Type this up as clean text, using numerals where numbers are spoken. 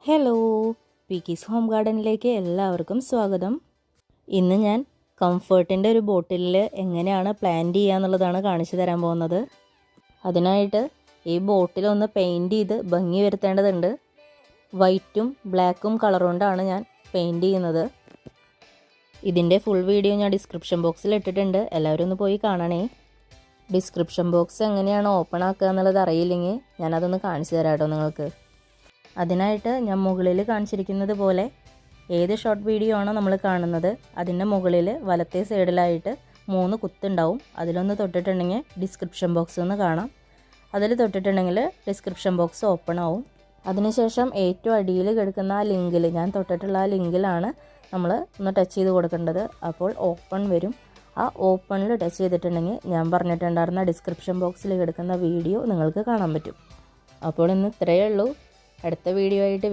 Hello, പീക്കീസ് home ഗാർഡനിലേക്ക് എല്ലാവർക്കും സ്വാഗതം. ഇന്ന് ഞാൻ കംഫർട്ടിൻ്റെ ഒരു ബോട്ടിലിൽ എങ്ങനെയാണ് പ്ലാന്റ് ചെയ്യുക എന്നുള്ളതാണ് കാണിച്ചു തരാൻ പോകുന്നത്. അതിനായിട്ട് ഈ ബോട്ടിലൊന്ന് പെയിൻറ്റ് ചെയ്ത് ഭംഗി വരുത്തേണ്ടതുണ്ട്. വൈറ്റും ബ്ലാക്കും കളർ കൊണ്ടാണ് ഞാൻ പെയിൻറ്റ് ചെയ്യുന്നത്. ഇതിൻ്റെ ഫുൾ വീഡിയോ ഞാൻ ഡിസ്ക്രിപ്ഷൻ ബോക്സിൽ ഇട്ടിട്ടുണ്ട്, എല്ലാവരും ഒന്ന് പോയി കാണണേ. ഡിസ്ക്രിപ്ഷൻ ബോക്സ് എങ്ങനെയാണ് ഓപ്പൺ ആക്കുക എന്നുള്ളത് അറിയില്ലെങ്കിൽ ഞാനതൊന്ന് കാണിച്ചു തരാം കേട്ടോ നിങ്ങൾക്ക്. അതിനായിട്ട് ഞാൻ മുകളിൽ കാണിച്ചിരിക്കുന്നത് പോലെ ഏത് ഷോർട്ട് വീഡിയോ ആണോ നമ്മൾ കാണുന്നത് അതിൻ്റെ മുകളിൽ വലത്തെ സൈഡിലായിട്ട് 3 കുത്തുണ്ടാവും. അതിലൊന്ന് തൊട്ടിട്ടുണ്ടെങ്കിൽ ഡിസ്ക്രിപ്ഷൻ ബോക്സ് ഒന്ന് കാണാം. അതിൽ തൊട്ടിട്ടുണ്ടെങ്കിൽ ഡിസ്ക്രിപ്ഷൻ ബോക്സ് ഓപ്പൺ ആവും. അതിനുശേഷം ഏറ്റവും അടിയിൽ കിടക്കുന്ന ആ ലിങ്കിൽ, ഞാൻ തൊട്ടിട്ടുള്ള ആ ലിങ്കിലാണ് നമ്മൾ ഒന്ന് ടച്ച് ചെയ്ത് കൊടുക്കേണ്ടത്. അപ്പോൾ ഓപ്പൺ വരും. ആ ഓപ്പണിൽ ടച്ച് ചെയ്തിട്ടുണ്ടെങ്കിൽ ഞാൻ പറഞ്ഞിട്ടുണ്ടായിരുന്ന ഡിസ്ക്രിപ്ഷൻ ബോക്സിൽ കിടക്കുന്ന വീഡിയോ നിങ്ങൾക്ക് കാണാൻ പറ്റും. അപ്പോൾ ഇന്ന് ഇത്രയേ ഉള്ളൂ. അടുത്ത വീഡിയോ ആയിട്ട്